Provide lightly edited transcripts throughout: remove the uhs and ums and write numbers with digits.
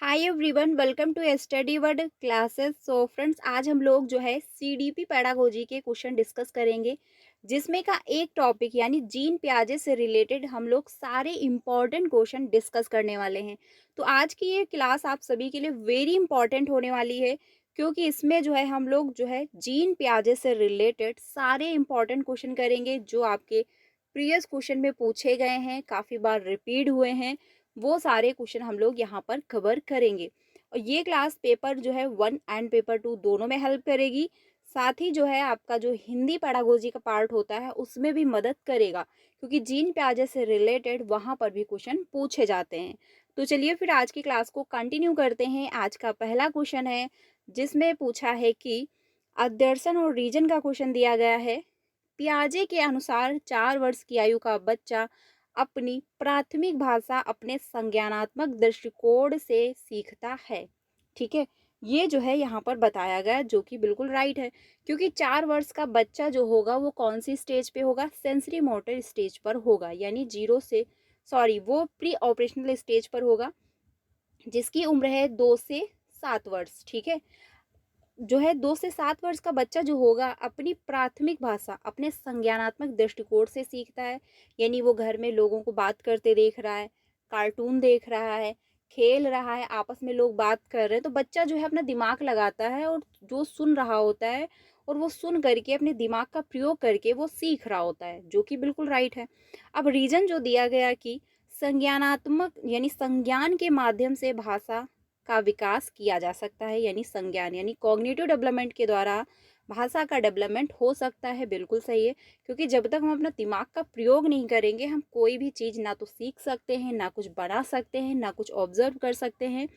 Hi everyone, welcome to study word classes. So friends, आज हम लोग जो है सीडीपी पैडागोजी के क्वेश्चन डिस्कस करेंगे, जिसमें का एक टॉपिक यानी जीन पियाजे से रिलेटेड हम लोग सारे इंपॉर्टेंट क्वेश्चन डिस्कस करने वाले हैं। तो आज की ये क्लास आप सभी के लिए वेरी इंपॉर्टेंट होने वाली है, क्योंकि इसमें जो है हम लोग जो है जीन पियाजे से रिलेटेड सारे इंपॉर्टेंट क्वेश्चन करेंगे, जो आपके प्रीवियस क्वेश्चन में पूछे गए हैं, काफ़ी बार रिपीट हुए हैं। वो सारे क्वेश्चन हम लोग यहाँ पर कवर करेंगे। और ये क्लास पेपर जो है 1 एंड पेपर 2 दोनों में हेल्प करेगी। साथ ही जो है आपका जो हिंदी पैडागोजी का पार्ट होता है उसमें भी मदद करेगा, क्योंकि जीन प्याजे से रिलेटेड वहाँ पर भी क्वेश्चन पूछे जाते हैं। तो चलिए फिर आज की क्लास को कंटिन्यू करते हैं। आज का पहला क्वेश्चन है, जिसमें पूछा है कि अदर्शन और रीजन का क्वेश्चन दिया गया है। पियाजे के अनुसार 4 वर्ष की आयु का बच्चा अपनी प्राथमिक भाषा अपने संज्ञानात्मक दृष्टिकोण से सीखता है। ठीक है, ये जो है यहाँ पर बताया गया, जो कि बिल्कुल राइट है, क्योंकि 4 वर्ष का बच्चा जो होगा वो कौन सी स्टेज पे होगा? सेंसरी मोटर स्टेज पर होगा, यानी जीरो से वो प्री ऑपरेशनल स्टेज पर होगा, जिसकी उम्र है 2 से 7 वर्ष। ठीक है, जो है 2 से 7 वर्ष का बच्चा जो होगा अपनी प्राथमिक भाषा अपने संज्ञानात्मक दृष्टिकोण से सीखता है, यानी वो घर में लोगों को बात करते देख रहा है, कार्टून देख रहा है, खेल रहा है, आपस में लोग बात कर रहे हैं, तो बच्चा जो है अपना दिमाग लगाता है और जो सुन रहा होता है, और वो सुन करके अपने दिमाग का प्रयोग करके वो सीख रहा होता है, जो कि बिल्कुल राइट है। अब रीजन जो दिया गया कि संज्ञानात्मक यानी संज्ञान के माध्यम से भाषा का विकास किया जा सकता है, यानी संज्ञान यानी कॉग्निटिव डेवलपमेंट के द्वारा भाषा का डेवलपमेंट हो सकता है। बिल्कुल सही है, क्योंकि जब तक हम अपना दिमाग का प्रयोग नहीं करेंगे, हम कोई भी चीज़ ना तो सीख सकते हैं, ना कुछ बना सकते हैं, ना कुछ ऑब्जर्व कर सकते हैं।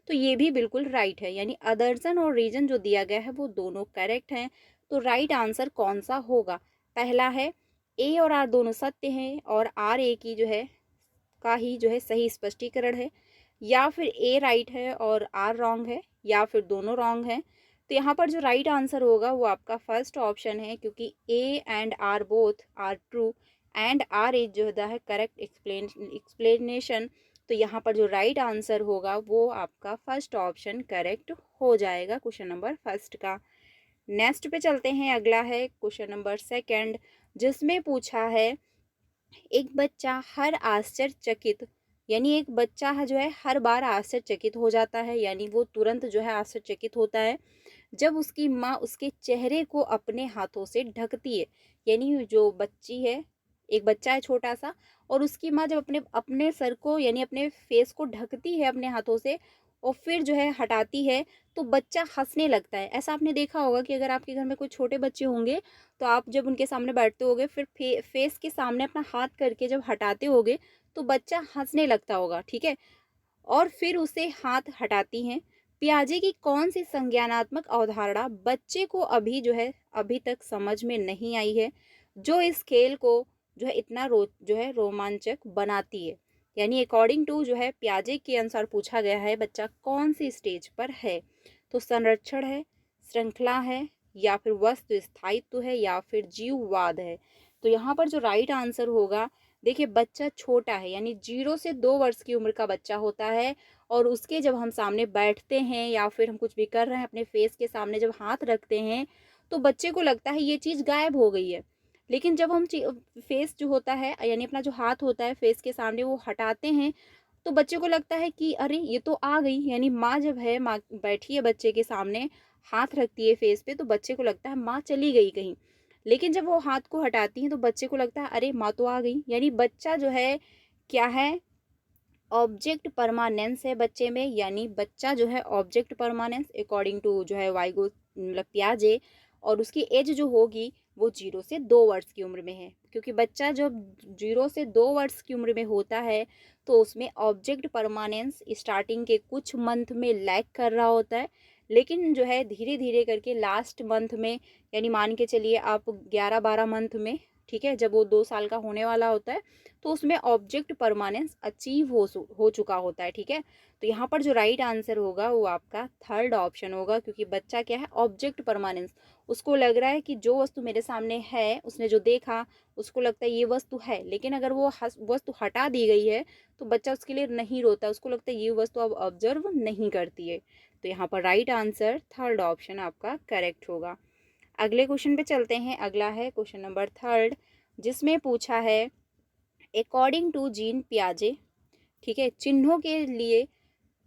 तो ये भी बिल्कुल राइट है, यानी अदर्शन और रीजन जो दिया गया है वो दोनों करेक्ट हैं। तो राइट आंसर कौन सा होगा? पहला है, ए और आर दोनों सत्य हैं और आर ए की जो है का ही जो है सही स्पष्टीकरण है, या फिर ए राइट है और आर रॉन्ग है, या फिर दोनों रॉन्ग है। तो यहाँ पर जो राइट आंसर होगा वो आपका फर्स्ट ऑप्शन है, क्योंकि A and R both are true and R is जो है करेक्ट एक्सप्लेनेशन। तो यहाँ पर जो राइट आंसर होगा वो आपका फर्स्ट ऑप्शन करेक्ट हो जाएगा, क्वेश्चन नंबर फर्स्ट का। नेक्स्ट पे चलते हैं, अगला है क्वेश्चन नंबर सेकंड, जिसमें पूछा है एक बच्चा हर आश्चर्यचकित यानी एक बच्चा जो है हर बार आश्चर्यचकित हो जाता है, यानी वो तुरंत जो है आश्चर्यचकित होता है जब उसकी माँ उसके चेहरे को अपने हाथों से ढकती है। यानी जो बच्ची है, एक बच्चा है छोटा सा, और उसकी माँ जब अपने अपने सर को यानी अपने फेस को ढकती है अपने हाथों से और फिर जो है हटाती है, तो बच्चा हंसने लगता है। ऐसा आपने देखा होगा कि अगर आपके घर में कोई छोटे बच्चे होंगे, तो आप जब उनके सामने बैठते होगे, फिर फेस के सामने अपना हाथ करके जब हटाते होगे, तो बच्चा हंसने लगता होगा। ठीक है, और फिर उसे हाथ हटाती हैं। पियाजे की कौन सी संज्ञानात्मक अवधारणा बच्चे को अभी तक समझ में नहीं आई है, जो इस खेल को जो है इतना जो है रोमांचक बनाती है? यानी अकॉर्डिंग टू जो है पियाजे के अनुसार पूछा गया है, बच्चा कौन सी स्टेज पर है? तो संरक्षण है, श्रृंखला है, या फिर वस्तु स्थायित्व है, या फिर जीववाद है? तो यहाँ पर जो राइट आंसर होगा, देखिए बच्चा छोटा है, यानी 0 से 2 वर्ष की उम्र का बच्चा होता है, और उसके जब हम सामने बैठते हैं या फिर हम कुछ भी कर रहे हैं, अपने फेस के सामने जब हाथ रखते हैं, तो बच्चे को लगता है ये चीज़ गायब हो गई है। लेकिन जब हम फेस जो होता है यानी अपना जो हाथ होता है फेस के सामने वो हटाते हैं, तो बच्चे को लगता है कि अरे ये तो आ गई। यानी माँ जब है, माँ बैठी है बच्चे के सामने, हाथ रखती है फेस पे, तो बच्चे को लगता है माँ चली गई कहीं। लेकिन जब वो हाथ को हटाती हैं, तो बच्चे को लगता है अरे माँ तो आ गई। यानी बच्चा जो है क्या है? ऑब्जेक्ट परमानेंस है बच्चे में, यानी बच्चा जो है ऑब्जेक्ट परमानेंस अकॉर्डिंग टू जो है वाइगो मतलब पियाजे। और उसकी एज जो होगी वो 0 से 2 वर्ष की उम्र में है, क्योंकि बच्चा जब 0 से 2 वर्ष की उम्र में होता है, तो उसमें ऑब्जेक्ट परमानेंस स्टार्टिंग के कुछ मंथ में लैक कर रहा होता है, लेकिन जो है धीरे धीरे करके लास्ट मंथ में, यानी मान के चलिए आप 11-12 मंथ में, ठीक है, जब वो 2 साल का होने वाला होता है, तो उसमें ऑब्जेक्ट परमानेंस अचीव हो चुका होता है। ठीक है, तो यहाँ पर जो राइट आंसर होगा वो आपका थर्ड ऑप्शन होगा, क्योंकि बच्चा क्या है? ऑब्जेक्ट परमानेंस, उसको लग रहा है कि जो वस्तु मेरे सामने है, उसने जो देखा, उसको लगता है ये वस्तु है, लेकिन अगर वो वस्तु हटा दी गई है, तो बच्चा उसके लिए नहीं रोता, उसको लगता है ये वस्तु अब ऑब्जर्व नहीं करती है। तो यहाँ पर राइट आंसर थर्ड ऑप्शन आपका करेक्ट होगा। अगले क्वेश्चन पे चलते हैं। अगला है क्वेश्चन नंबर थर्ड, जिसमें पूछा है अकॉर्डिंग टू जीन पियाजे, ठीक है,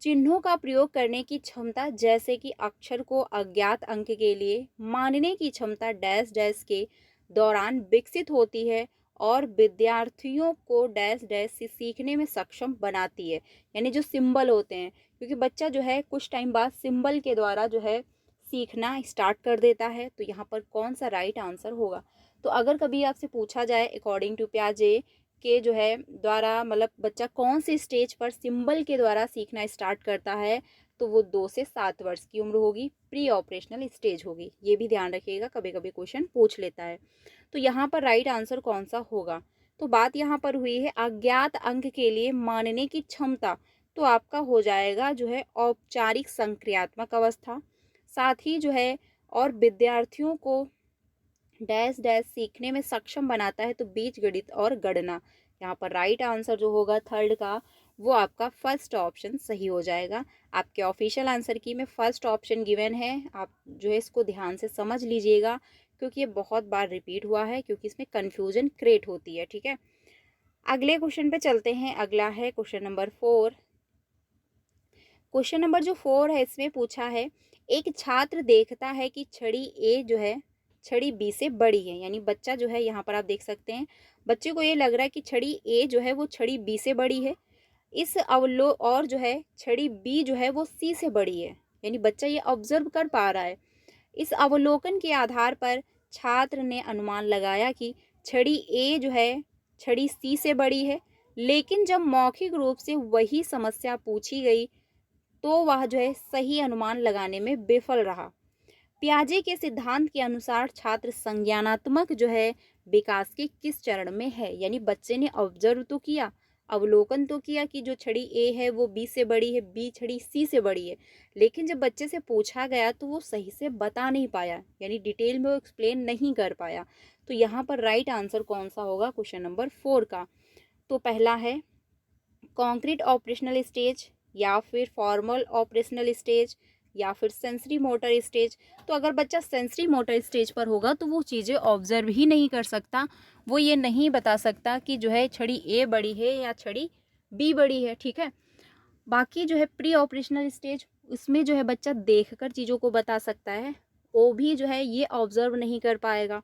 चिन्हों का प्रयोग करने की क्षमता, जैसे कि अक्षर को अज्ञात अंक के लिए मानने की क्षमता डैश डैश के दौरान विकसित होती है और विद्यार्थियों को डैश डैश से सीखने में सक्षम बनाती है। यानी जो सिंबल होते हैं, क्योंकि बच्चा जो है कुछ टाइम बाद सिंबल के द्वारा जो है सीखना स्टार्ट कर देता है। तो यहाँ पर कौन सा राइट आंसर होगा? तो अगर कभी आपसे पूछा जाए अकॉर्डिंग टू पियाजे के जो है द्वारा, मतलब बच्चा कौन सी स्टेज पर सिंबल के द्वारा सीखना स्टार्ट करता है, तो वो 2 से 7 वर्ष की उम्र होगी, प्री ऑपरेशनल स्टेज होगी। ये भी ध्यान रखिएगा, कभी कभी क्वेश्चन पूछ लेता है। तो यहाँ पर राइट आंसर कौन सा होगा? तो बात यहाँ पर हुई है अज्ञात अंक के लिए मानने की क्षमता, तो आपका हो जाएगा जो है औपचारिक संक्रियात्मक अवस्था। साथ ही जो है और विद्यार्थियों को डैश डैश सीखने में सक्षम बनाता है, तो बीज गणित और गणना। यहाँ पर राइट आंसर जो होगा थर्ड का, वो आपका फर्स्ट ऑप्शन सही हो जाएगा। आपके ऑफिशियल आंसर की में फर्स्ट ऑप्शन गिवन है, आप जो है इसको ध्यान से समझ लीजिएगा, क्योंकि ये बहुत बार रिपीट हुआ है, क्योंकि इसमें कन्फ्यूजन क्रिएट होती है। ठीक है, अगले क्वेश्चन पे चलते हैं। अगला है क्वेश्चन नंबर 4। क्वेश्चन नंबर जो 4 है, इसमें पूछा है एक छात्र देखता है कि छड़ी ए जो है छड़ी बी से बड़ी है। यानी बच्चा जो है, यहाँ पर आप देख सकते हैं, बच्चे को ये लग रहा है कि छड़ी ए जो है वो छड़ी बी से बड़ी है। इस अवलो और जो है छड़ी बी जो है वो सी से बड़ी है। यानी बच्चा ये ऑब्जर्व कर पा रहा है। इस अवलोकन के आधार पर छात्र ने अनुमान लगाया कि छड़ी ए जो है छड़ी सी से बड़ी है। लेकिन जब मौखिक रूप से वही समस्या पूछी गई, तो वह जो है सही अनुमान लगाने में विफल रहा। पियाजे के सिद्धांत के अनुसार छात्र संज्ञानात्मक जो है विकास के किस चरण में है? यानी बच्चे ने ऑब्जर्व तो किया, अवलोकन तो किया कि जो छड़ी ए है वो बी से बड़ी है, बी छड़ी सी से बड़ी है, लेकिन जब बच्चे से पूछा गया तो वो सही से बता नहीं पाया, यानी डिटेल में वो एक्सप्लेन नहीं कर पाया। तो यहाँ पर राइट आंसर कौन सा होगा क्वेश्चन नंबर 4 का? तो पहला है कॉन्क्रीट ऑपरेशनल स्टेज, या फिर फॉर्मल ऑपरेशनल स्टेज, या फिर सेंसरी मोटर स्टेज। तो अगर बच्चा सेंसरी मोटर स्टेज पर होगा तो वो चीज़ें ऑब्जर्व ही नहीं कर सकता, वो ये नहीं बता सकता कि जो है छड़ी ए बड़ी है या छड़ी बी बड़ी है। ठीक है, बाकी जो है प्री ऑपरेशनल स्टेज, इसमें जो है बच्चा देखकर चीज़ों को बता सकता है, वो भी जो है ये ऑब्जर्व नहीं कर पाएगा।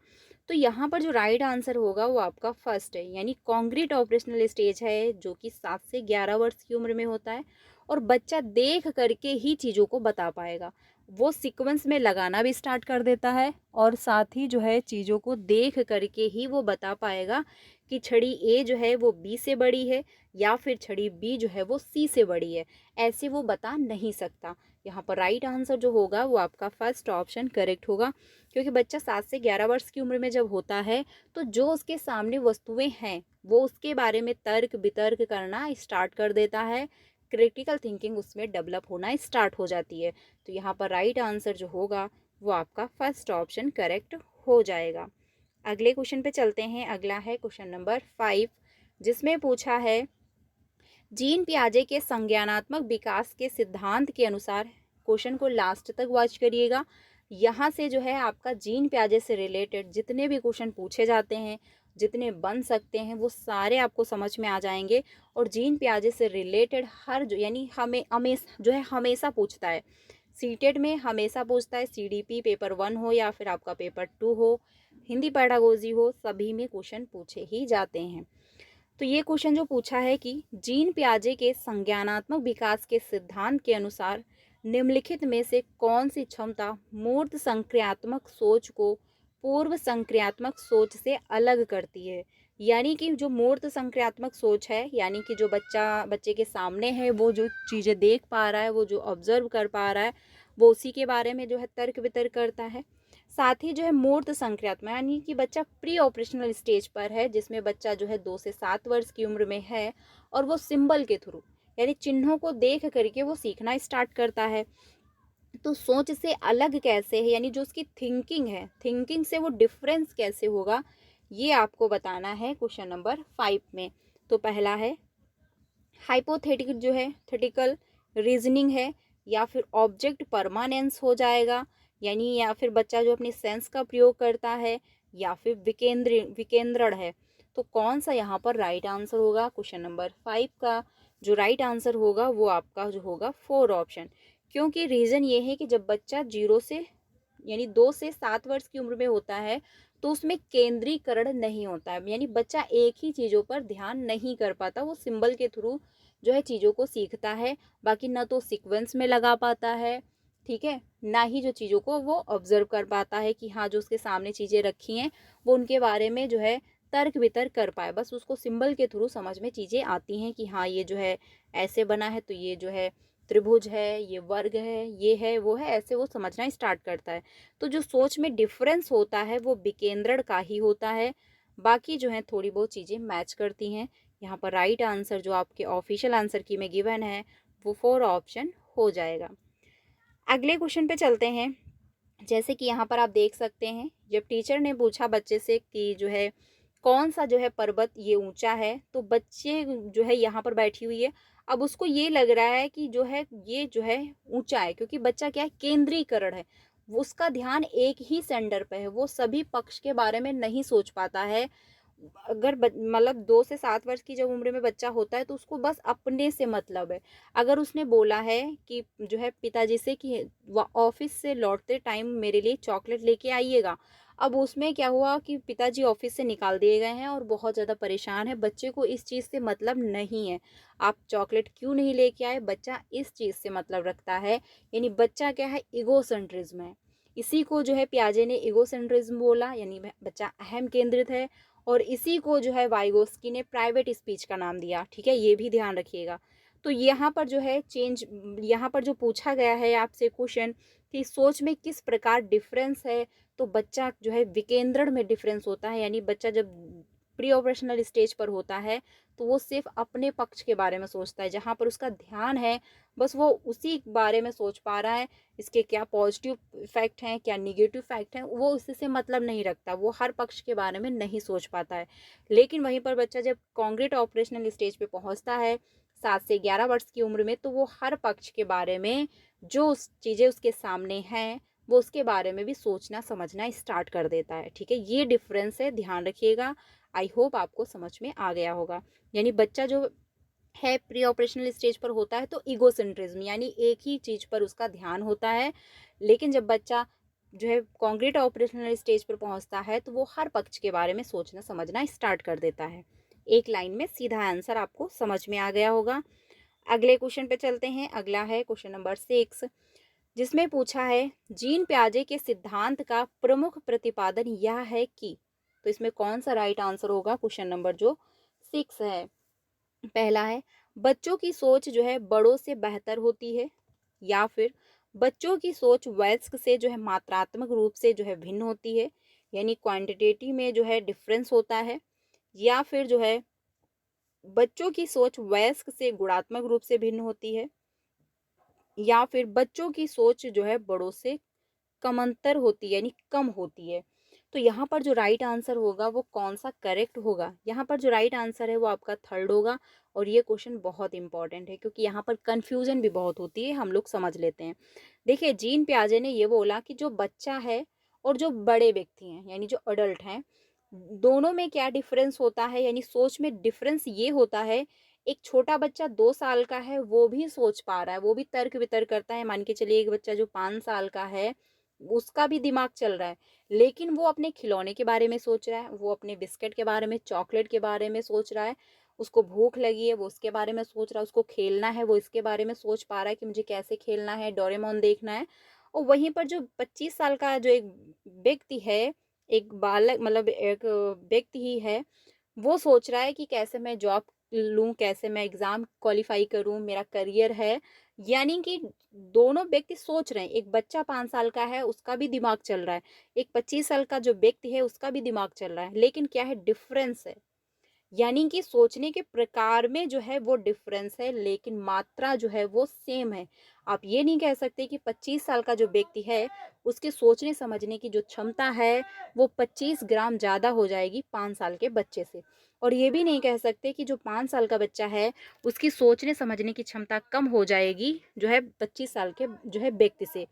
तो यहाँ पर जो राइट आंसर होगा वो आपका फर्स्ट है, यानी कॉन्क्रीट ऑपरेशनल स्टेज है, जो कि 7 से 11 वर्ष की उम्र में होता है, और बच्चा देख करके ही चीज़ों को बता पाएगा। वो सीक्वेंस में लगाना भी स्टार्ट कर देता है, और साथ ही जो है चीज़ों को देख करके ही वो बता पाएगा कि छड़ी ए जो है वो बी से बड़ी है, या फिर छड़ी बी जो है वो सी से बड़ी है। ऐसे वो बता नहीं सकता। यहाँ पर राइट आंसर जो होगा वो आपका फर्स्ट ऑप्शन करेक्ट होगा, क्योंकि बच्चा 7 से 11 वर्ष की उम्र में जब होता है, तो जो उसके सामने वस्तुएं हैं वो उसके बारे में तर्क वितर्क करना स्टार्ट कर देता है, क्रिटिकल थिंकिंग उसमें डेवलप होना स्टार्ट हो जाती है। तो यहाँ पर राइट आंसर जो होगा वो आपका फर्स्ट ऑप्शन करेक्ट हो जाएगा। अगले क्वेश्चन पे चलते हैं। अगला है क्वेश्चन नंबर 5, जिसमें पूछा है जीन पियाजे के संज्ञानात्मक विकास के सिद्धांत के अनुसार। क्वेश्चन को लास्ट तक वॉच करिएगा, यहाँ से जो है आपका जीन पियाजे से रिलेटेड जितने भी क्वेश्चन पूछे जाते हैं, जितने बन सकते हैं, वो सारे आपको समझ में आ जाएंगे। और जीन पियाजे से रिलेटेड हर जो, यानी हमें हमेशा जो है हमेशा पूछता है, सीटेट में हमेशा पूछता है, सीडीपी पेपर 1 हो या फिर आपका पेपर 2 हो, हिंदी पेडागोजी हो, सभी में क्वेश्चन पूछे ही जाते हैं। तो ये क्वेश्चन जो पूछा है कि जीन पियाजे के संज्ञानात्मक विकास के सिद्धांत के अनुसार निम्नलिखित में से कौन सी क्षमता मूर्त संक्रियात्मक सोच को पूर्व संक्रियात्मक सोच से अलग करती है? यानी कि जो मूर्त संक्रियात्मक सोच है, यानी कि जो बच्चे के सामने है, वो जो चीज़ें देख पा रहा है, वो जो ऑब्जर्व कर पा रहा है, वो उसी के बारे में जो है तर्क वितर्क करता है। साथ ही जो है मूर्त संक्रियात्मक, यानी कि बच्चा प्री ऑपरेशनल स्टेज पर है, जिसमें बच्चा जो है 2 से 7 वर्ष की उम्र में है, और वो सिंबल के थ्रू, यानी चिन्हों को देख करके वो सीखना स्टार्ट करता है। तो सोच से अलग कैसे है, यानी जो उसकी थिंकिंग है, थिंकिंग से वो डिफरेंस कैसे होगा, ये आपको बताना है क्वेश्चन नंबर 5 में। तो पहला है हाइपोथेटिकल जो है थेटिकल रीजनिंग है, या फिर ऑब्जेक्ट परमानेंस हो जाएगा, यानी या फिर बच्चा जो अपनी सेंस का प्रयोग करता है, या फिर विकेंद्रण है। तो कौन सा यहाँ पर राइट आंसर होगा क्वेश्चन नंबर 5 का? जो राइट आंसर होगा वो आपका जो होगा 4 ऑप्शन। क्योंकि रीज़न ये है कि जब बच्चा 0 से यानी 2 से 7 वर्ष की उम्र में होता है, तो उसमें केंद्रीकरण नहीं होता है, यानी बच्चा एक ही चीज़ों पर ध्यान नहीं कर पाता, वो सिंबल के थ्रू जो है चीज़ों को सीखता है, बाकी ना तो सीक्वेंस में लगा पाता है, ठीक है, ना ही जो चीज़ों को वो ऑब्जर्व कर पाता है कि हाँ जो उसके सामने चीज़ें रखी हैं वो उनके बारे में जो है तर्क वितर्क कर पाए। बस उसको सिंबल के थ्रू समझ में चीज़ें आती हैं कि हाँ ये जो है ऐसे बना है, तो ये जो है त्रिभुज है, ये वर्ग है, ये है, वो है, ऐसे वो समझना स्टार्ट करता है। तो जो सोच में डिफरेंस होता है वो विकेंद्रण का ही होता है, बाकी जो है थोड़ी बहुत चीज़ें मैच करती हैं। यहाँ पर राइट आंसर जो आपके ऑफिशियल आंसर की में गिवन है वो 4 ऑप्शन हो जाएगा। अगले क्वेश्चन पे चलते हैं। जैसे कि यहाँ पर आप देख सकते हैं, जब टीचर ने पूछा बच्चे से कि जो है कौन सा जो है पर्वत ये ऊंचा है, तो बच्चे जो है यहाँ पर बैठी हुई है, अब उसको ये लग रहा है कि जो है ये जो है ऊंचा है, क्योंकि बच्चा क्या है केंद्रीकरण है, वो उसका ध्यान एक ही सेंटर पे है, वो सभी पक्ष के बारे में नहीं सोच पाता है। अगर मतलब 2 से 7 वर्ष की जब उम्र में बच्चा होता है तो उसको बस अपने से मतलब है। अगर उसने बोला है कि जो है पिताजी से कि ऑफिस से लौटते टाइम मेरे लिए चॉकलेट लेके आइएगा, अब उसमें क्या हुआ कि पिताजी ऑफिस से निकाल दिए गए हैं और बहुत ज़्यादा परेशान है, बच्चे को इस चीज़ से मतलब नहीं है आप चॉकलेट क्यों नहीं लेके आए, बच्चा इस चीज़ से मतलब रखता है, यानी बच्चा क्या है ईगोसेंट्रिज्म है। इसी को जो है पियाजे ने ईगोसेंट्रिज्म बोला, यानी बच्चा अहम केंद्रित है, और इसी को जो है वाइगोस्की ने प्राइवेट स्पीच का नाम दिया, ठीक है, ये भी ध्यान रखिएगा। तो यहाँ पर जो है चेंज, यहाँ पर जो पूछा गया है आपसे क्वेश्चन कि सोच में किस प्रकार डिफरेंस है, तो बच्चा जो है विकेंद्रण में डिफरेंस होता है, यानी बच्चा जब प्री ऑपरेशनल स्टेज पर होता है तो वो सिर्फ अपने पक्ष के बारे में सोचता है, जहाँ पर उसका ध्यान है बस वो उसी बारे में सोच पा रहा है, इसके क्या पॉजिटिव इफेक्ट हैं क्या निगेटिव इफेक्ट हैं वो उससे मतलब नहीं रखता, वो हर पक्ष के बारे में नहीं सोच पाता है। लेकिन वहीं पर बच्चा जब कॉन्क्रीट ऑपरेशनल स्टेज पे पहुंचता है 7 से 11 वर्ष की उम्र में, तो वो हर पक्ष के बारे में जो चीज़ें उसके सामने हैं वो उसके बारे में भी सोचना समझना स्टार्ट कर देता है, ठीक है, ये डिफरेंस है, ध्यान रखिएगा। आई होप आपको समझ में आ गया होगा। यानी बच्चा जो है प्री ऑपरेशनल स्टेज पर होता है तो ईगोसेंट्रिज्म, यानी एक ही चीज पर उसका ध्यान होता है, लेकिन जब बच्चा जो है कॉन्क्रीट ऑपरेशनल स्टेज पर पहुंचता है तो वो हर पक्ष के बारे में सोचना समझना स्टार्ट कर देता है। एक लाइन में सीधा आंसर आपको समझ में आ गया होगा। अगले क्वेश्चन पे चलते हैं। अगला है क्वेश्चन नंबर 6, जिसमें पूछा है जीन प्याजे के सिद्धांत का प्रमुख प्रतिपादन यह है कि, तो इसमें कौन सा राइट आंसर होगा क्वेश्चन नंबर जो 6 है? पहला है बच्चों की सोच जो है बड़ों से बेहतर होती है, या फिर बच्चों की सोच वयस्क से जो है मात्रात्मक रूप से जो है भिन्न होती है, यानी क्वांटिटेटिव में जो है डिफरेंस होता है, या फिर जो है बच्चों की सोच वयस्क से गुणात्मक रूप से भिन्न होती है, या फिर बच्चों की सोच जो है बड़ों से कमंतर होती है यानी कम होती है। तो यहाँ पर जो राइट आंसर होगा वो कौन सा करेक्ट होगा? यहाँ पर जो राइट आंसर है वो आपका थर्ड होगा। और ये क्वेश्चन बहुत इंपॉर्टेंट है क्योंकि यहाँ पर कन्फ्यूजन भी बहुत होती है, हम लोग समझ लेते हैं। देखिए जीन प्याजे ने ये बोला कि जो बच्चा है और जो बड़े व्यक्ति हैं यानी जो अडल्ट हैं, दोनों में क्या डिफरेंस होता है, यानी सोच में डिफरेंस ये होता है, एक छोटा बच्चा 2 साल का है वो भी सोच पा रहा है, वो भी तर्क वितर्क करता है। मान के चलिए एक बच्चा जो 5 साल का है उसका भी दिमाग चल रहा है, लेकिन वो अपने खिलौने के बारे में सोच रहा है, वो अपने बिस्किट के बारे में, चॉकलेट के बारे में सोच रहा है, उसको भूख लगी है वो उसके बारे में सोच रहा है, उसको खेलना है वो इसके बारे में सोच पा रहा है कि मुझे कैसे खेलना है, डोरेमोन देखना है। और वहीं पर जो 25 साल का जो एक व्यक्ति है, एक बालक मतलब एक व्यक्ति ही है, वो सोच रहा है कि कैसे मैं जॉब लूँ, कैसे मैं एग्ज़ाम क्वालिफ़ाई करूँ, मेरा करियर है। यानी कि दोनों व्यक्ति सोच रहे हैं, एक बच्चा 5 साल का है उसका भी दिमाग चल रहा है, एक 25 साल का जो व्यक्ति है उसका भी दिमाग चल रहा है, लेकिन क्या है डिफ़रेंस है, यानी कि सोचने के प्रकार में जो है वो डिफरेंस है, लेकिन मात्रा जो है वो सेम है। आप ये नहीं कह सकते कि 25 साल का जो व्यक्ति है, उसके सोचने समझने की जो क्षमता है, वो 25 ग्राम ज़्यादा हो जाएगी 5 साल के बच्चे से। और ये भी नहीं कह सकते कि जो 5 साल का बच्चा है, उसकी सोचने समझने की क्षमता कम हो जाएगी, जो है 25 साल के जो है व्यक्ति से।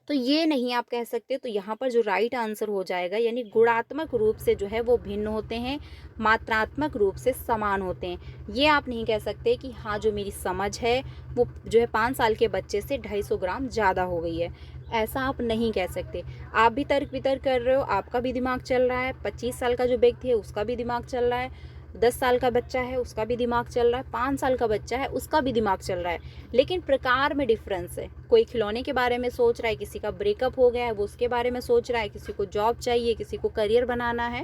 तो ये नहीं आप कह सकते। तो यहाँ पर जो राइट आंसर हो जाएगा, यानी गुणात्मक रूप से जो है वो भिन्न होते हैं, मात्रात्मक रूप से समान होते हैं। ये आप नहीं कह सकते कि हाँ, जो मेरी समझ है वो जो है 5 साल के बच्चे से 250 ग्राम ज़्यादा हो गई है, ऐसा आप नहीं कह सकते। आप भी तर्क वितर्क कर रहे हो, आपका भी दिमाग चल रहा है, 25 साल का जो व्यक्ति है उसका भी दिमाग चल रहा है, 10 साल का बच्चा है उसका भी दिमाग चल रहा है, 5 साल का बच्चा है उसका भी दिमाग चल रहा है, लेकिन प्रकार में डिफरेंस है। कोई खिलौने के बारे में सोच रहा है, किसी का ब्रेकअप हो गया है वो उसके बारे में सोच रहा है, किसी को जॉब चाहिए, किसी को करियर बनाना है,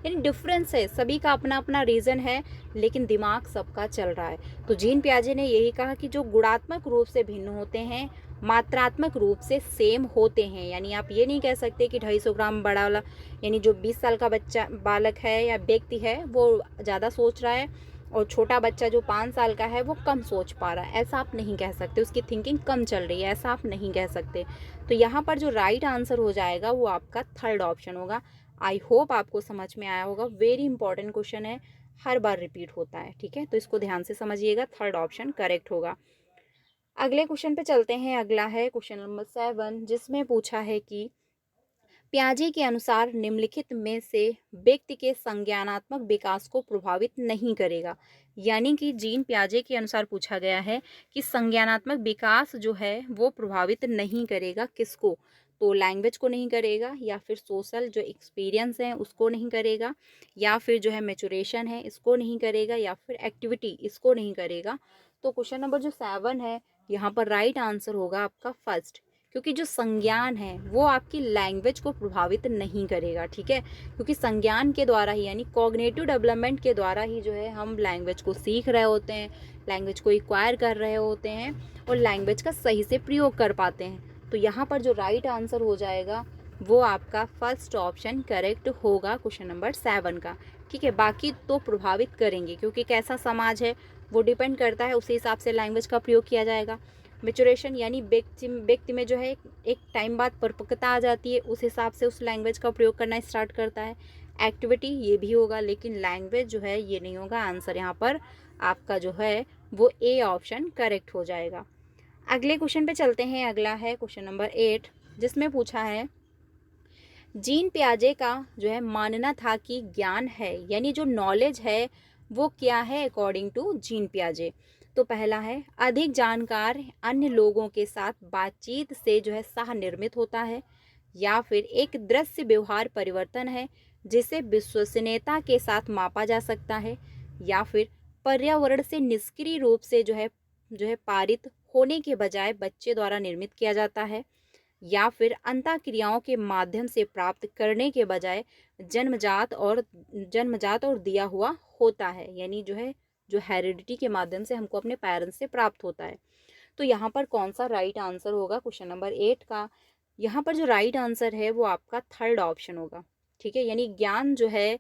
यानी डिफरेंस है, सभी का अपना अपना रीज़न है, लेकिन दिमाग सबका चल रहा है। तो जीन पियाजे ने यही कहा कि जो गुणात्मक रूप से भिन्न होते हैं, मात्रात्मक रूप से सेम होते हैं। यानी आप ये नहीं कह सकते कि 250 ग्राम बड़ा वाला, यानी जो 20 साल का बच्चा बालक है या व्यक्ति है वो ज़्यादा सोच रहा है, और छोटा बच्चा जो 5 साल का है वो कम सोच पा रहा है, ऐसा आप नहीं कह सकते। उसकी थिंकिंग कम चल रही है, ऐसा आप नहीं कह सकते। तो यहाँ पर जो राइट आंसर हो जाएगा वो आपका थर्ड ऑप्शन होगा। आई होप आपको समझ में आया होगा। वेरी इंपॉर्टेंट क्वेश्चन है, हर बार रिपीट होता है, ठीक है, तो इसको ध्यान से समझिएगा, थर्ड ऑप्शन करेक्ट होगा। अगले क्वेश्चन पे चलते हैं। अगला है क्वेश्चन नंबर 7, जिसमें पूछा है कि पियाजे के अनुसार निम्नलिखित में से व्यक्ति के संज्ञानात्मक विकास को प्रभावित नहीं करेगा। यानी कि जीन पियाजे के अनुसार पूछा गया है कि संज्ञानात्मक विकास जो है वो प्रभावित नहीं करेगा किसको। तो लैंग्वेज को नहीं करेगा, या फिर सोशल जो एक्सपीरियंस है उसको नहीं करेगा, या फिर जो है मेचुरेशन है इसको नहीं करेगा, या फिर एक्टिविटी इसको नहीं करेगा। तो क्वेश्चन नंबर जो 7 है, यहाँ पर राइट आंसर होगा आपका फर्स्ट, क्योंकि जो संज्ञान है वो आपकी लैंग्वेज को प्रभावित नहीं करेगा, ठीक है, क्योंकि संज्ञान के द्वारा ही, यानी कॉग्निटिव डेवलपमेंट के द्वारा ही जो है हम लैंग्वेज को सीख रहे होते हैं, लैंग्वेज को एक्वायर कर रहे होते हैं, और लैंग्वेज का सही से प्रयोग कर पाते हैं। तो यहाँ पर जो राइट आंसर हो जाएगा वो आपका फर्स्ट ऑप्शन करेक्ट होगा क्वेश्चन नंबर 7 का, ठीक है। बाकी तो प्रभावित करेंगे, क्योंकि कैसा समाज है वो डिपेंड करता है, उसी हिसाब से लैंग्वेज का प्रयोग किया जाएगा। मेचुरेशन यानी व्यक्ति में जो है एक टाइम बाद परिपक्वता आ जाती है, उस हिसाब से उस लैंग्वेज का प्रयोग करना स्टार्ट करता है। एक्टिविटी ये भी होगा, लेकिन लैंग्वेज जो है ये नहीं होगा। आंसर यहाँ पर आपका जो है वो ए ऑप्शन करेक्ट हो जाएगा। अगले क्वेश्चन पे चलते हैं। अगला है क्वेश्चन नंबर 8, जिसमें पूछा है जीन पियाजे का जो है मानना था कि ज्ञान है, यानी जो नॉलेज है वो क्या है अकॉर्डिंग टू जीन पियाजे। तो पहला है अधिक जानकार अन्य लोगों के साथ बातचीत से जो है सह निर्मित होता है, या फिर एक दृश्य व्यवहार परिवर्तन है जिसे विश्वसनीयता के साथ मापा जा सकता है, या फिर पर्यावरण से निष्क्रिय रूप से जो है पारित होने के बजाय बच्चे द्वारा निर्मित किया जाता है, या फिर अंतःक्रियाओं के माध्यम से प्राप्त करने के बजाय जन्मजात और दिया हुआ होता है, यानी जो हेरिडिटी के माध्यम से हमको अपने पेरेंट्स से प्राप्त होता है। तो यहाँ पर कौन सा राइट आंसर होगा क्वेश्चन नंबर 8 का। यहाँ पर जो राइट आंसर है वो आपका थर्ड ऑप्शन होगा, ठीक है। यानी ज्ञान जो है,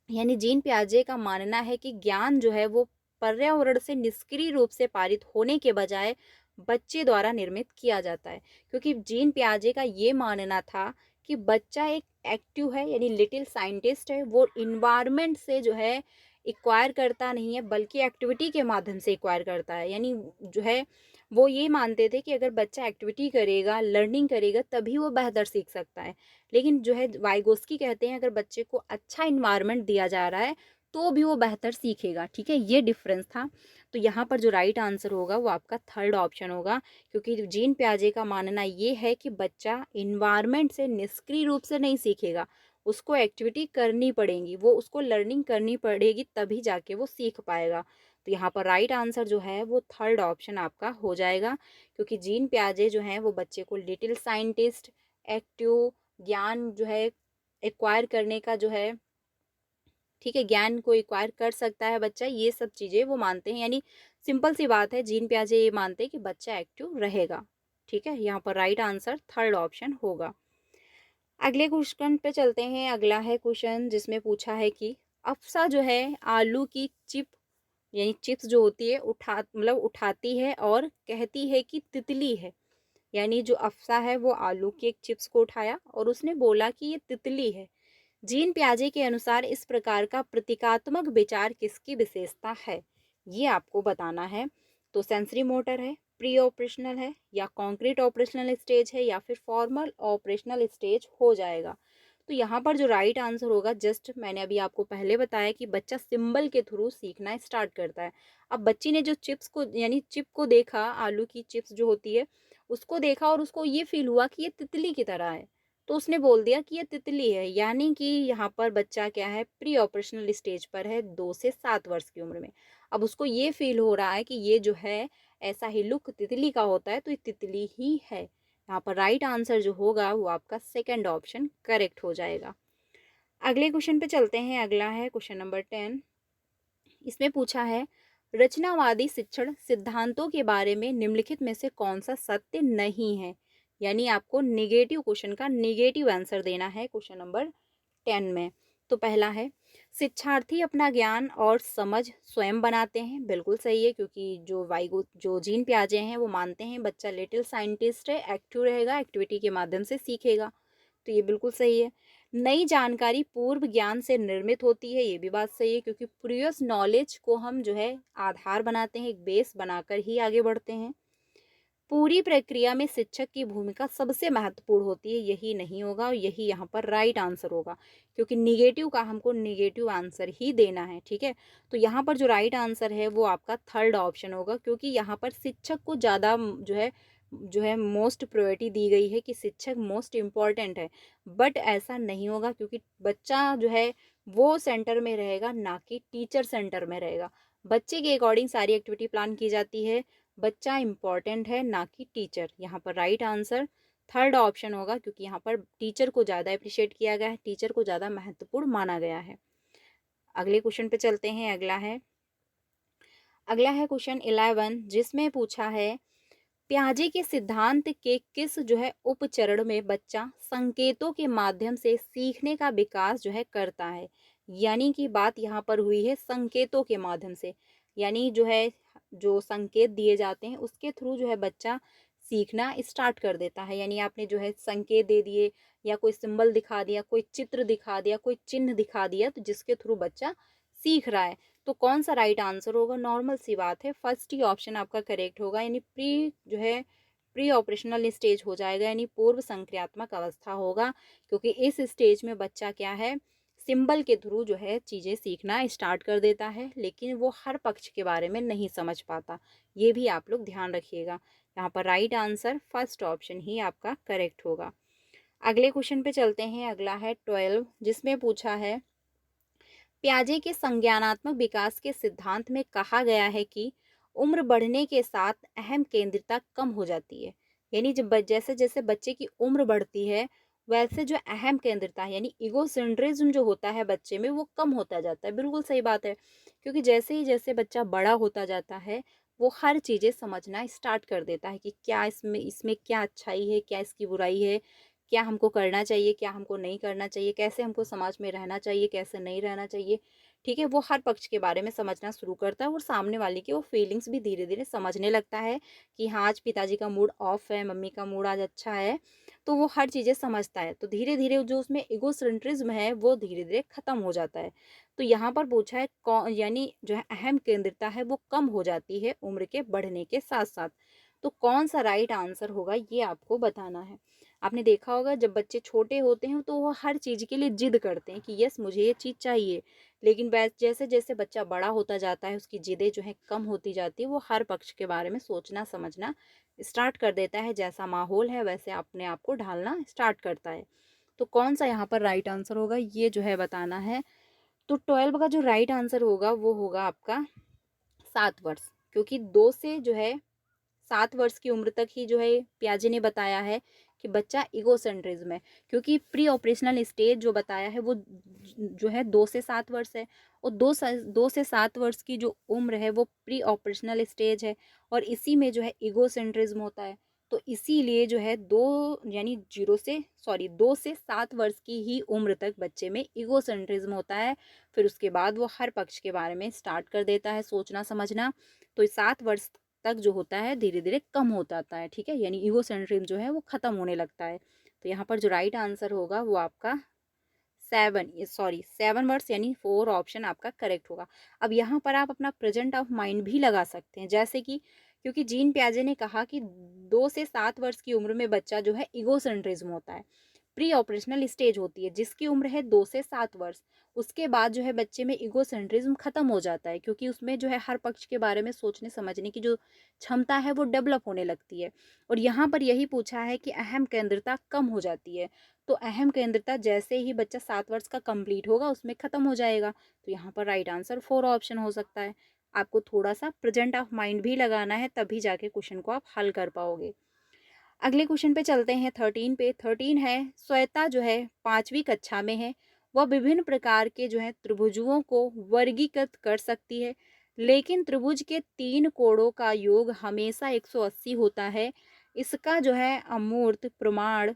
यानी जीन पियाजे का मानना है कि ज्ञान जो है वो पर्यावरण से निष्क्रिय रूप से पारित होने के बजाय बच्चे द्वारा निर्मित किया जाता है, क्योंकि जीन पियाजे का ये मानना था कि बच्चा एक एक्टिव है, यानी लिटिल साइंटिस्ट है, वो इन्वायरमेंट से जो है एक्वायर करता नहीं है, बल्कि एक्टिविटी के माध्यम से एक्वायर करता है। यानी जो है वो ये मानते थे कि अगर बच्चा एक्टिविटी करेगा, लर्निंग करेगा, तभी वो बेहतर सीख सकता है। लेकिन जो है वाइगोस्की कहते हैं अगर बच्चे को अच्छा इन्वायरमेंट दिया जा रहा है तो भी वो बेहतर सीखेगा, ठीक है, ये डिफरेंस था। तो यहाँ पर जो राइट आंसर होगा वो आपका थर्ड ऑप्शन होगा, क्योंकि जीन पियाजे का मानना ये है कि बच्चा इन्वायरमेंट से निष्क्रिय रूप से नहीं सीखेगा, उसको एक्टिविटी करनी पड़ेगी, वो उसको लर्निंग करनी पड़ेगी, तभी जाके वो सीख पाएगा। तो यहाँ पर राइट आंसर जो है वो थर्ड ऑप्शन आपका हो जाएगा, क्योंकि जीन पियाजे जो हैं वो बच्चे को लिटिल साइंटिस्ट, एक्टिव, ज्ञान जो है एक्वायर करने का जो है, ठीक है, ज्ञान को एक्वायर कर सकता है बच्चा, ये सब चीज़ें वो मानते हैं। यानी सिंपल सी बात है, जीन पियाजे ये मानते हैं कि बच्चा एक्टिव रहेगा, ठीक है। यहाँ पर राइट आंसर थर्ड ऑप्शन होगा। अगले क्वेश्चन पे चलते हैं। अगला है क्वेश्चन जिसमें पूछा है कि अफ़सा जो है आलू की चिप यानी चिप्स जो होती है उठाती है और कहती है कि तितली है। यानी जो अफ़सा है वो आलू के एक चिप्स को उठाया और उसने बोला कि ये तितली है। जीन पियाजे के अनुसार इस प्रकार का प्रतीकात्मक विचार किसकी विशेषता है? ये आपको बताना है। तो सेंसरी मोटर है, प्री ऑपरेशनल है या कॉन्क्रीट ऑपरेशनल स्टेज है या फिर फॉर्मल ऑपरेशनल स्टेज हो जाएगा। तो यहाँ पर जो राइट आंसर होगा, जस्ट मैंने अभी आपको पहले बताया कि बच्चा सिंबल के थ्रू सीखना स्टार्ट करता है। अब बच्ची ने जो चिप्स को यानी चिप को देखा, आलू की चिप्स जो होती है, उसको देखा और उसको ये फ़ील हुआ कि ये तितली की तरह है। तो उसने बोल दिया कि ये तितली है, यानी कि यहाँ पर बच्चा क्या है, प्री ऑपरेशनल स्टेज पर है 2 से 7 वर्ष की उम्र में। अब उसको ये फ़ील हो रहा है कि ये जो है ऐसा ही लुक तितली का होता है, तो ये तितली ही है। यहाँ पर राइट आंसर जो होगा वो आपका सेकंड ऑप्शन करेक्ट हो जाएगा। अगले क्वेश्चन पे चलते हैं। अगला है क्वेश्चन नंबर 10। इसमें पूछा है, रचनावादी शिक्षण सिद्धांतों के बारे में निम्नलिखित में से कौन सा सत्य नहीं है? यानी आपको नेगेटिव क्वेश्चन का नेगेटिव आंसर देना है क्वेश्चन नंबर 10 में। तो पहला है, शिक्षार्थी अपना ज्ञान और समझ स्वयं बनाते हैं। बिल्कुल सही है, क्योंकि जो जीन पियाजे हैं वो मानते हैं बच्चा लिटिल साइंटिस्ट है, एक्टिव रहेगा, एक्टिविटी के माध्यम से सीखेगा। तो ये बिल्कुल सही है। नई जानकारी पूर्व ज्ञान से निर्मित होती है, ये भी बात सही है, क्योंकि प्रीवियस नॉलेज को हम जो है आधार बनाते हैं, एक बेस बनाकर ही आगे बढ़ते हैं। पूरी प्रक्रिया में शिक्षक की भूमिका सबसे महत्वपूर्ण होती है, यही नहीं होगा और यही यहाँ पर राइट आंसर होगा, क्योंकि निगेटिव का हमको निगेटिव आंसर ही देना है। ठीक है, तो यहाँ पर जो राइट आंसर है वो आपका थर्ड ऑप्शन होगा, क्योंकि यहाँ पर शिक्षक को ज़्यादा जो है मोस्ट प्रायोरिटी दी गई है कि शिक्षक मोस्ट इम्पॉर्टेंट है। बट ऐसा नहीं होगा, क्योंकि बच्चा जो है वो सेंटर में रहेगा, ना कि टीचर सेंटर में रहेगा। बच्चे के अकॉर्डिंग सारी एक्टिविटी प्लान की जाती है, बच्चा इम्पॉर्टेंट है ना कि टीचर। यहाँ पर राइट आंसर थर्ड ऑप्शन होगा, क्योंकि यहाँ पर टीचर को ज़्यादा अप्रिशिएट किया गया है, टीचर को ज़्यादा महत्वपूर्ण माना गया है। अगले क्वेश्चन पे चलते हैं। अगला है क्वेश्चन 11, जिसमें पूछा है, प्याजे के सिद्धांत के किस जो है उपचरण में बच्चा संकेतों के माध्यम से सीखने का विकास जो है करता है? यानी कि बात यहाँ पर हुई है संकेतों के माध्यम से, यानी जो है जो संकेत दिए जाते हैं उसके थ्रू जो है बच्चा सीखना स्टार्ट कर देता है। यानी आपने जो है संकेत दे दिए या कोई सिंबल दिखा दिया, कोई चित्र दिखा दिया, कोई चिन्ह दिखा दिया, तो जिसके थ्रू बच्चा सीख रहा है। तो कौन सा राइट आंसर होगा? नॉर्मल सी बात है, फर्स्ट ही ऑप्शन आपका करेक्ट होगा, यानी प्री ऑपरेशनल स्टेज हो जाएगा, यानी पूर्व संक्रियात्मक अवस्था होगा, क्योंकि इस स्टेज में बच्चा क्या है, सिंबल के थ्रू जो है चीज़ें सीखना स्टार्ट कर देता है, लेकिन वो हर पक्ष के बारे में नहीं समझ पाता। ये भी आप लोग ध्यान रखिएगा। यहाँ पर राइट आंसर फर्स्ट ऑप्शन ही आपका करेक्ट होगा। अगले क्वेश्चन पे चलते हैं। अगला है 12, जिसमें पूछा है, प्याजे के संज्ञानात्मक विकास के सिद्धांत में कहा गया है कि उम्र बढ़ने के साथ अहम केंद्रिता कम हो जाती है। यानी जब जैसे जैसे बच्चे की उम्र बढ़ती है, वैसे जो अहम केंद्रिता है यानी इगोसेंट्रिज्म जो होता है बच्चे में, वो कम होता जाता है। बिल्कुल सही बात है, क्योंकि जैसे ही जैसे बच्चा बड़ा होता जाता है, वो हर चीज़ें समझना स्टार्ट कर देता है कि क्या इसमें इसमें क्या अच्छाई है, क्या इसकी बुराई है, क्या हमको करना चाहिए, क्या हमको नहीं करना चाहिए, कैसे हमको समाज में रहना चाहिए, कैसे नहीं रहना चाहिए। ठीक है, वो हर पक्ष के बारे में समझना शुरू करता है और सामने वाले की वो फीलिंग्स भी धीरे धीरे समझने लगता है कि हाँ, आज पिताजी का मूड ऑफ है, मम्मी का मूड आज अच्छा है, तो वो हर चीज़ें समझता है। तो धीरे धीरे जो उसमें इगोसेंट्रिज्म है वो धीरे धीरे खत्म हो जाता है। तो यहाँ पर पूछा है कौन, यानी जो है अहम केंद्रिता है वो कम हो जाती है उम्र के बढ़ने के साथ साथ। तो कौन सा राइट आंसर होगा ये आपको बताना है। आपने देखा होगा जब बच्चे छोटे होते हैं तो वो हर चीज़ के लिए जिद करते हैं कि यस मुझे ये चीज़ चाहिए, लेकिन जैसे जैसे बच्चा बड़ा होता जाता है उसकी जिदें जो है कम होती जाती है, वो हर पक्ष के बारे में सोचना समझना स्टार्ट कर देता है, जैसा माहौल है वैसे अपने आप को ढालना स्टार्ट करता है। तो कौन सा यहाँ पर राइट आंसर होगा ये जो है बताना है। तो 12 का जो राइट आंसर होगा वो होगा आपका 7 वर्ष, क्योंकि 2 से जो है 7 वर्ष की उम्र तक ही जो है पियाजे ने बताया है कि बच्चा इगोसेंट्रिज्म है, क्योंकि प्री ऑपरेशनल स्टेज जो बताया है वो जो है 2 से 7 वर्ष है, और 2 से 7 वर्ष की जो उम्र है वो प्री ऑपरेशनल स्टेज है, और इसी में जो है इगोसेंट्रिज्म होता है। तो इसीलिए जो है 2 से 7 वर्ष की ही उम्र तक बच्चे में ईगोसेंट्रिज्म होता है। फिर उसके बाद वो हर पक्ष के बारे में स्टार्ट कर देता है सोचना समझना। तो 7 वर्ष तक जो होता है धीरे-धीरे कम होता आता है, ठीक है? यानी ईगोसेंट्रिज्म जो है वो खत्म होने लगता है। तो यहाँ पर जो राइट आंसर होगा वो आपका 7 वर्ड्स यानी 4 ऑप्शन आपका करेक्ट होगा। अब यहाँ पर आप अपना प्रेजेंट ऑफ माइंड भी लगा सकते हैं, जैसे कि क्योंकि जीन पियाजे ने कहा कि 2 से 7 वर्ष की उम्र में बच्चा जो है ईगोसेंट्रिज्म होता है। प्री ऑपरेशनल स्टेज होती है जिसकी उम्र है 2 से 7 वर्ष। उसके बाद जो है बच्चे में ईगोसेंट्रिज्म खत्म हो जाता है, क्योंकि उसमें जो है हर पक्ष के बारे में सोचने समझने की जो क्षमता है वो डेवलप होने लगती है। और यहाँ पर यही पूछा है कि अहम केंद्रता कम हो जाती है। तो अहम केंद्रता जैसे ही बच्चा 7 वर्ष का कंप्लीट होगा उसमें खत्म हो जाएगा। तो यहाँ पर राइट आंसर 4 ऑप्शन हो सकता है। आपको थोड़ा सा प्रेजेंट ऑफ माइंड भी लगाना है, तभी जाके क्वेश्चन को आप हल कर पाओगे। अगले क्वेश्चन पे चलते हैं 13 पे। 13 है, श्वेता जो है 5वीं कक्षा में है। वह विभिन्न प्रकार के जो है त्रिभुजों को वर्गीकृत कर सकती है, लेकिन त्रिभुज के 3 कोणों का योग हमेशा 180 होता है। इसका जो है अमूर्त प्रमाण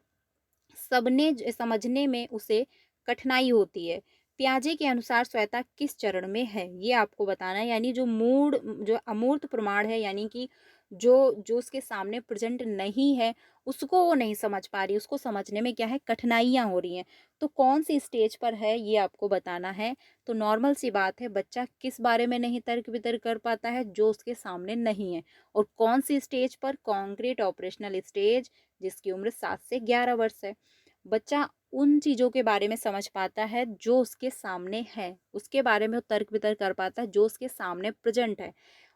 सबने समझने में उसे कठिनाई होती है। पियाजे के अनुसार श्वेता किस चरण में है, ये आपको बताना है। यानी जो अमूर्त प्रमाण है, यानी कि जो जो उसके सामने प्रेजेंट नहीं है उसको वो नहीं समझ पा रही, उसको समझने में क्या है कठिनाइयाँ हो रही हैं। तो कौन सी स्टेज पर है ये आपको बताना है। तो नॉर्मल सी बात है, बच्चा किस बारे में नहीं तर्क वितर्क कर पाता है, जो उसके सामने नहीं है। और कौन सी स्टेज पर, कॉन्क्रीट ऑपरेशनल स्टेज, जिसकी उम्र 7 से 11 वर्ष है। बच्चा उन चीज़ों के बारे में समझ पाता है जो उसके सामने है, उसके बारे में वो तर्क वितर्क कर पाता है जो उसके सामने प्रेजेंट है।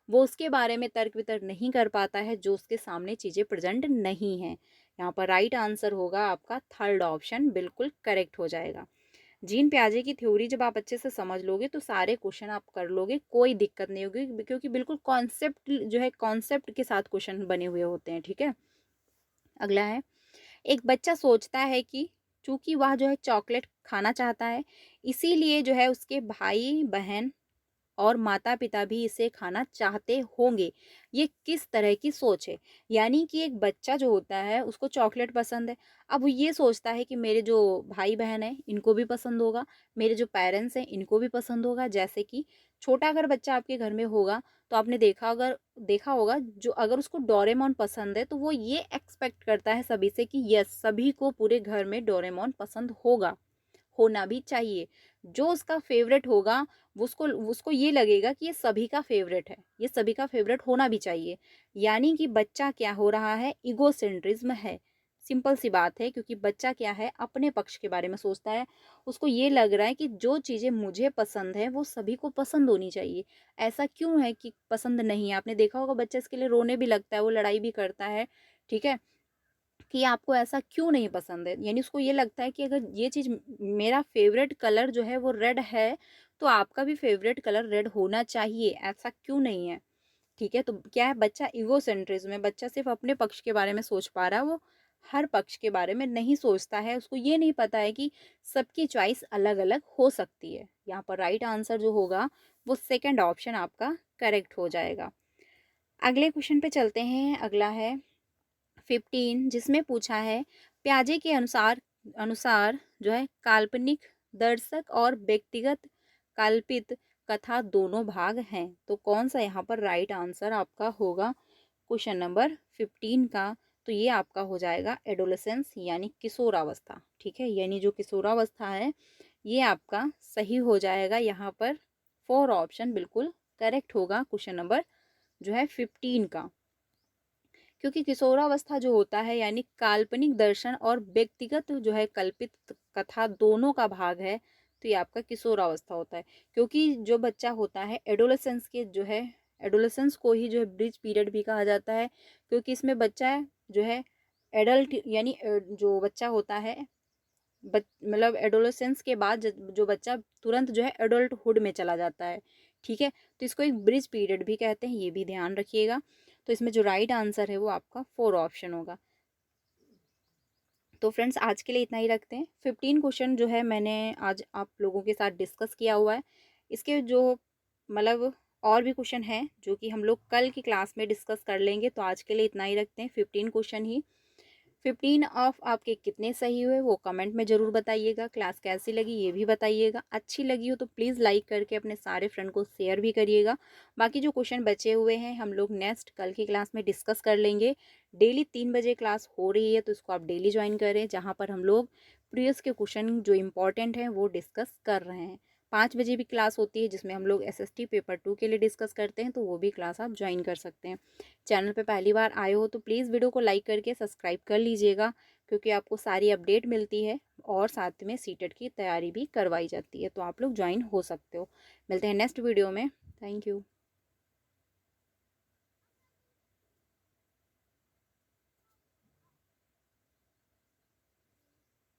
वो उसके बारे में तर्क वितर्क नहीं कर पाता है जो उसके सामने चीज़ें प्रेजेंट नहीं हैं। यहाँ पर राइट आंसर होगा आपका थर्ड ऑप्शन, बिल्कुल करेक्ट हो जाएगा। जीन प्याजे की थ्योरी जब आप अच्छे से समझ लोगे तो सारे क्वेश्चन आप कर लोगे, कोई दिक्कत नहीं होगी, क्योंकि बिल्कुल कॉन्सेप्ट जो है कॉन्सेप्ट के साथ क्वेश्चन बने हुए होते हैं, ठीक है। अगला है, एक बच्चा सोचता है कि चूंकि वह जो है चॉकलेट खाना चाहता है, इसीलिए जो है उसके भाई बहन और माता-पिता भी इसे खाना चाहते होंगे। ये किस तरह की सोच है? यानी कि एक बच्चा जो होता है उसको चॉकलेट पसंद है। अब वो ये सोचता है कि मेरे जो भाई-बहन हैं इनको भी पसंद होगा, मेरे जो पेरेंट्स हैं इनको भी पसंद होगा। जैसे कि छोटा अगर बच्चा आपके घर में होगा तो आपने देखा होगा जो अगर उसको डोरेमोन पसंद है तो वो ये एक्सपेक्ट करता है सभी से कि यस सभी को पूरे घर में डोरेमोन पसंद होगा, होना भी चाहिए। जो उसका फेवरेट होगा वो उसको उसको ये लगेगा कि ये सभी का फेवरेट है, ये सभी का फेवरेट होना भी चाहिए। यानी कि बच्चा क्या हो रहा है, ईगोसेंट्रिज्म है। सिंपल सी बात है, क्योंकि बच्चा क्या है अपने पक्ष के बारे में सोचता है। उसको ये लग रहा है कि जो चीज़ें मुझे पसंद है वो सभी को पसंद होनी चाहिए। ऐसा क्यों है कि पसंद नहीं है? आपने देखा होगा बच्चा इसके लिए रोने भी लगता है, वो लड़ाई भी करता है, ठीक है, कि आपको ऐसा क्यों नहीं पसंद है। यानी उसको ये लगता है कि अगर ये चीज़ मेरा फेवरेट कलर जो है वो रेड है, तो आपका भी फेवरेट कलर रेड होना चाहिए, ऐसा क्यों नहीं है? ठीक है, तो क्या है, बच्चा ईगोसेंट्रिज्म है, बच्चा सिर्फ अपने पक्ष के बारे में सोच पा रहा है, वो हर पक्ष के बारे में नहीं सोचता है। उसको ये नहीं पता है कि सबकी चॉइस अलग अलग हो सकती है। यहाँ पर राइट आंसर जो होगा वो सेकंड ऑप्शन आपका करेक्ट हो जाएगा। अगले क्वेश्चन पे चलते हैं। अगला है 15, जिसमें पूछा है प्याजे के अनुसार अनुसार जो है काल्पनिक दर्शक और व्यक्तिगत कल्पित कथा दोनों भाग हैं। तो कौन सा यहाँ पर राइट आंसर आपका होगा क्वेश्चन नंबर 15 का? तो ये आपका हो जाएगा एडोलेसेंस यानी किशोरावस्था, ठीक है। यानी जो किशोरावस्था है ये आपका सही हो जाएगा। यहाँ पर 4 ऑप्शन बिल्कुल करेक्ट होगा क्वेश्चन नंबर जो है 15 का। क्योंकि किशोरावस्था जो होता है यानी काल्पनिक दर्शन और व्यक्तिगत जो है कल्पित कथा दोनों का भाग है, तो ये आपका किशोरावस्था होता है। क्योंकि जो बच्चा होता है एडोलेसेंस के जो है, एडोलेसेंस को ही जो है ब्रिज पीरियड भी कहा जाता है, क्योंकि इसमें बच्चा जो है एडल्ट यानी जो बच्चा होता है मतलब एडोलेसेंस के बाद जो बच्चा तुरंत जो है एडल्टहुड में चला जाता है, ठीक है। तो इसको एक ब्रिज पीरियड भी कहते हैं, ये भी ध्यान रखिएगा। तो इसमें जो राइट आंसर है वो आपका 4 ऑप्शन होगा। तो फ्रेंड्स आज के लिए इतना ही रखते हैं। 15 क्वेश्चन जो है मैंने आज आप लोगों के साथ डिस्कस किया हुआ है। इसके जो मतलब और भी क्वेश्चन हैं जो कि हम लोग कल की क्लास में डिस्कस कर लेंगे, तो आज के लिए इतना ही रखते हैं। 15 क्वेश्चन ही। 15 ऑफ आपके कितने सही हुए वो कमेंट में ज़रूर बताइएगा। क्लास कैसी लगी ये भी बताइएगा। अच्छी लगी हो तो प्लीज़ लाइक करके अपने सारे फ्रेंड को शेयर भी करिएगा। बाकी जो क्वेश्चन बचे हुए हैं हम लोग नेक्स्ट कल की क्लास में डिस्कस कर लेंगे। डेली 3 बजे क्लास हो रही है, तो इसको आप डेली ज्वाइन करें, जहाँ पर हम लोग प्रीवियस के क्वेश्चन जो इंपॉर्टेंट हैं वो डिस्कस कर रहे हैं। 5 बजे भी क्लास होती है जिसमें हम लोग SST पेपर 2 के लिए डिस्कस करते हैं, तो वो भी क्लास आप ज्वाइन कर सकते हैं। चैनल पे पहली बार आए हो तो प्लीज़ वीडियो को लाइक करके सब्सक्राइब कर लीजिएगा, क्योंकि आपको सारी अपडेट मिलती है और साथ में सीटेट की तैयारी भी करवाई जाती है, तो आप लोग ज्वाइन हो सकते हो। मिलते हैं नेक्स्ट वीडियो में। Thank you.